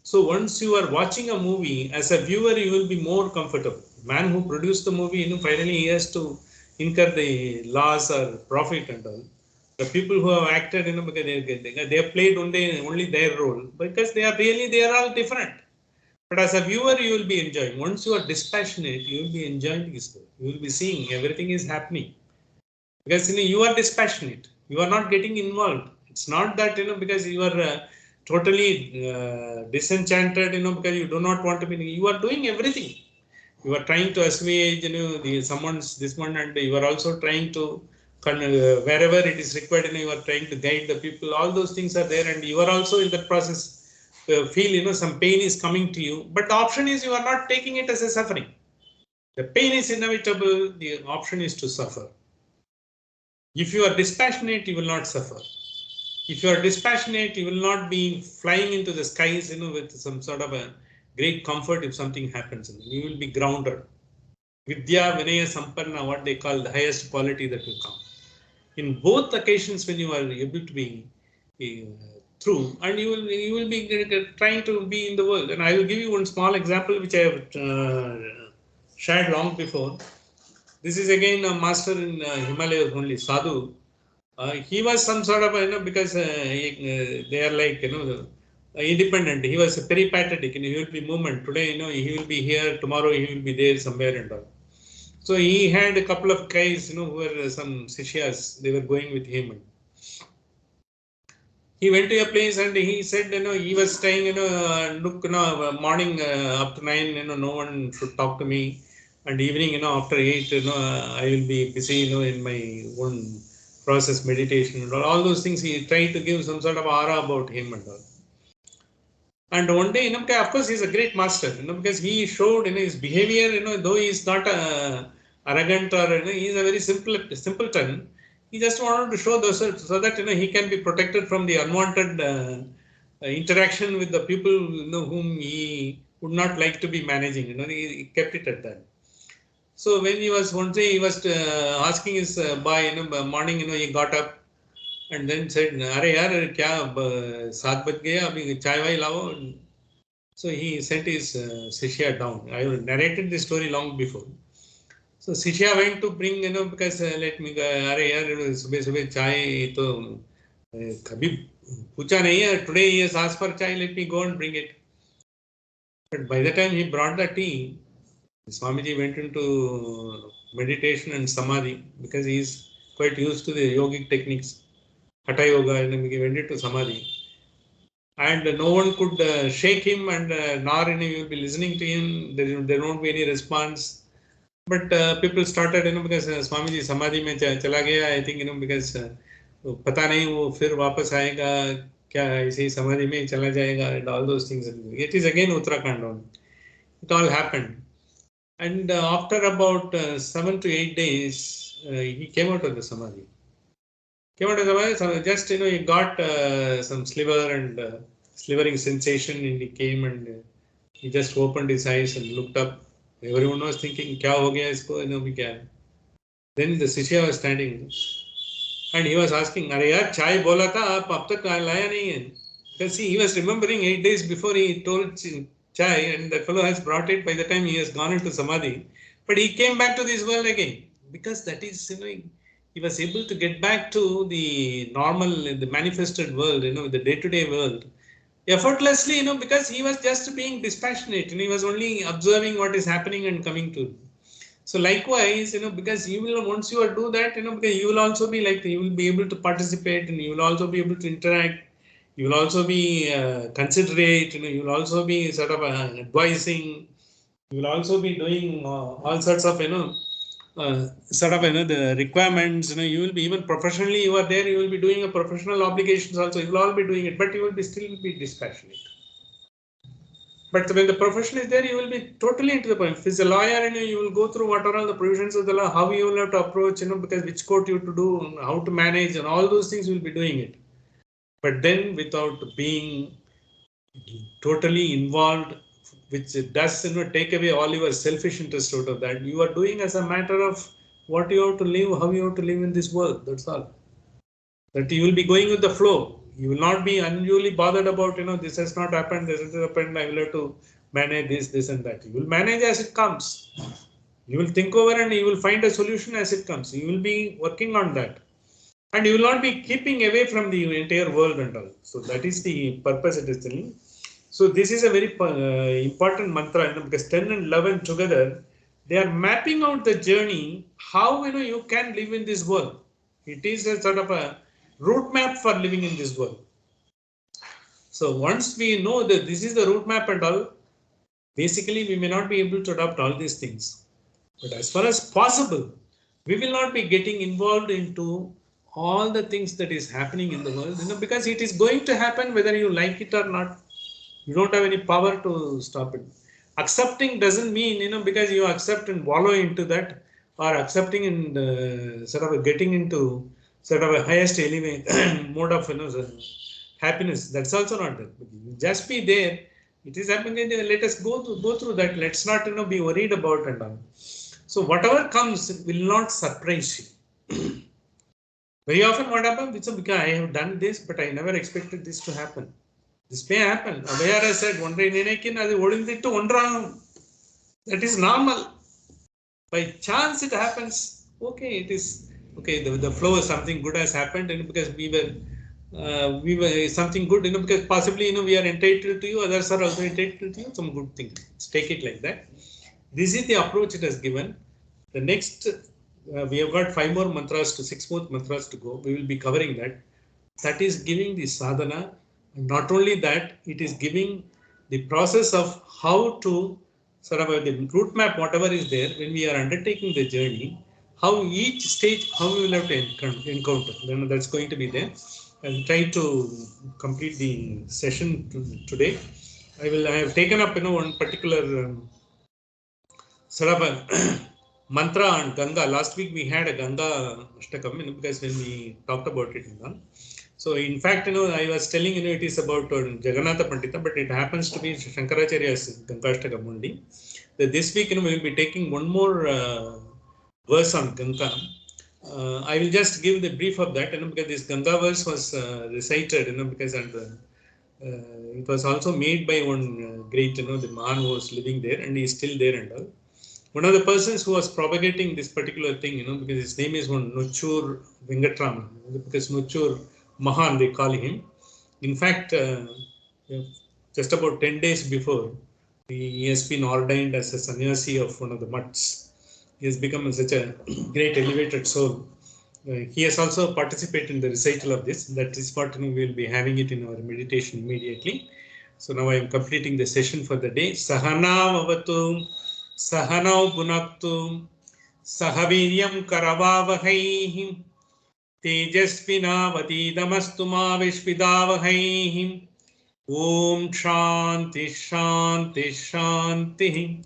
So once you are watching a movie, as a viewer, you will be more comfortable. Man who produced the movie, finally he has to incur the loss or profit and all. The people who have acted, because they have played only their role, because they are all different. But as a viewer, you will be enjoying. Once you are dispassionate, you will be enjoying this. You will be seeing everything is happening. Because you are dispassionate. You are not getting involved. It's not that, because you are totally disenchanted, because you do not want to be. You are doing everything. You are trying to assuage, someone's this one, and you are also trying to, wherever it is required, you are trying to guide the people. All those things are there, and you are also in that process. Feel, some pain is coming to you, but the option is you are not taking it as a suffering. The pain is inevitable. The option is to suffer. If you are dispassionate, you will not suffer. If you are dispassionate, you will not be flying into the skies, with some sort of a great comfort if something happens. You will be grounded. Vidya, Vinaya, Sampanna, what they call the highest quality that will come. In both occasions, when you are able to be through, and you will be trying to be in the world. And I will give you one small example which I have shared long before. This is again a master in Himalayas only, Sadhu. He was some sort of, because they are like, independent. He was peripatetic, he will be movement. Today, he will be here, tomorrow he will be there somewhere and all. So he had a couple of guys, who were some Sishyas, they were going with him. He went to a place and he said, he was staying, look, morning up to 9, no one should talk to me. And evening, after 8, I will be busy, in my own process meditation and all those things. He tried to give some sort of aura about him and all. And one day, of course, he's a great master, because he showed, his behavior, though he's not arrogant or, he's a very simpleton. He just wanted to show those so that, he can be protected from the unwanted interaction with the people, whom he would not like to be managing. He kept it at that. So when he was one day, he was asking his boy, morning, he got up and then said, "Arey yaar, kya 7 baj gaya, abhi chai vai lao." So he sent his Shishya down. I narrated this story long before. So Shishya went to bring, because let me go, "Arey yaar, subah subah chai to kabhi pucha nahi hai. Today he has asked for chai, let me go and bring it." But by the time he brought the tea, Swamiji went into meditation and samadhi, because he is quite used to the yogic techniques, hatha yoga, and he went into samadhi. And no one could shake him, and nor you will be listening to him. There won't be any response. But people started, because Swamiji samadhi mein chala gaya. I think, because पता नहीं वो फिर वापस आएगा क्या, ऐसे ही समाधि में चला जाएगा, and all those things. It is again Uttarakhand. It all happened. And after about 7 to 8 days, he came out of the samadhi. So just, he got some sliver and slivering sensation, and he came and he just opened his eyes and looked up. Everyone was thinking, "Kya ho gaya isko?" Kya? Then the Shishya was standing and he was asking, "Arey yaar, chai bola tha, aap ab tak laya nahi hai." Because see, he was remembering 8 days before he told chai, and the fellow has brought it by the time he has gone into samadhi. But he came back to this world again, because that is, he was able to get back to the normal, the manifested world, the day-to-day world, effortlessly, because he was just being dispassionate, and he was only observing what is happening and coming to. So likewise, because you will, once you do that, because you will also be like, you will be able to participate, and you will also be able to interact. You will also be considerate, you will also be sort of advising. You will also be doing all sorts of, sort of, the requirements, you will be even professionally, you are there, you will be doing a professional obligations also, you will all be doing it, but you will be still be dispassionate. But when the profession is there, you will be totally into the point. If it's a lawyer, you will go through what are all the provisions of the law, how you will have to approach, because which court you have to do, how to manage, and all those things you will be doing it. But then without being totally involved, which does, take away all your selfish interest out of that. You are doing as a matter of what you have to live, how you have to live in this world. That's all. That you will be going with the flow. You will not be unduly bothered about, this has not happened, this has happened, I will have to manage this and that. You will manage as it comes. You will think over and you will find a solution as it comes. You will be working on that. And you will not be keeping away from the entire world and all. So that is the purpose it is telling. So this is a very important mantra, because 10 and 11 together, they are mapping out the journey, how you can live in this world. It is a sort of a route map for living in this world. So once we know that this is the route map and all, basically we may not be able to adopt all these things. But as far as possible, we will not be getting involved into all the things that is happening in the world, because it is going to happen whether you like it or not. You don't have any power to stop it. Accepting doesn't mean, because you accept and wallow into that, or accepting and sort of getting into sort of a highest mode of happiness. That's also not that. Just be there. It is happening. Let us go through that. Let's not be worried about and all. So whatever comes will not surprise you. Very often what happens, it's because I have done this, but I never expected this to happen. This may happen. Abhayara said, that is normal. By chance it happens. Okay, it is okay. The flow is something good has happened, and because we were something good, because possibly we are entitled to you, others are also entitled to you. Some good thing. Let's take it like that. This is the approach it has given. The next, we have got 5 more mantras to 6 more mantras to go. We will be covering that. That is giving the sadhana. And not only that, it is giving the process of how to sort of the route map, whatever is there, when we are undertaking the journey, how each stage, how we will have to encounter. Then that's going to be there. I'll try to complete the session today. I have taken up, one particular sort of a mantra on Ganga. Last week we had a Ganga Ashtakam, because when we talked about it. So in fact, I was telling, it is about Jagannatha Pandita, but it happens to be Shankaracharya's Ganga Ashtakam only. This week, we will be taking one more verse on Ganga. I will just give the brief of that, because this Ganga verse was recited, because it was also made by one great, the man who was living there, and he is still there and all. One of the persons who was propagating this particular thing, because his name is one Nuchur Venkatraman, because Nuchur Mahan they call him. In fact, just about 10 days before, he has been ordained as a sannyasi of one of the mutts. He has become such a great elevated soul. He has also participated in the recital of this. That is what we will be having it in our meditation immediately. So now I am completing the session for the day. Sahana Vavatu, Sahanau Bhunaktu, Sahaviryam Karavavahai, Tejasvinavadidamastu ma Vishvidavahai. Om Shanti Shanti Shanti.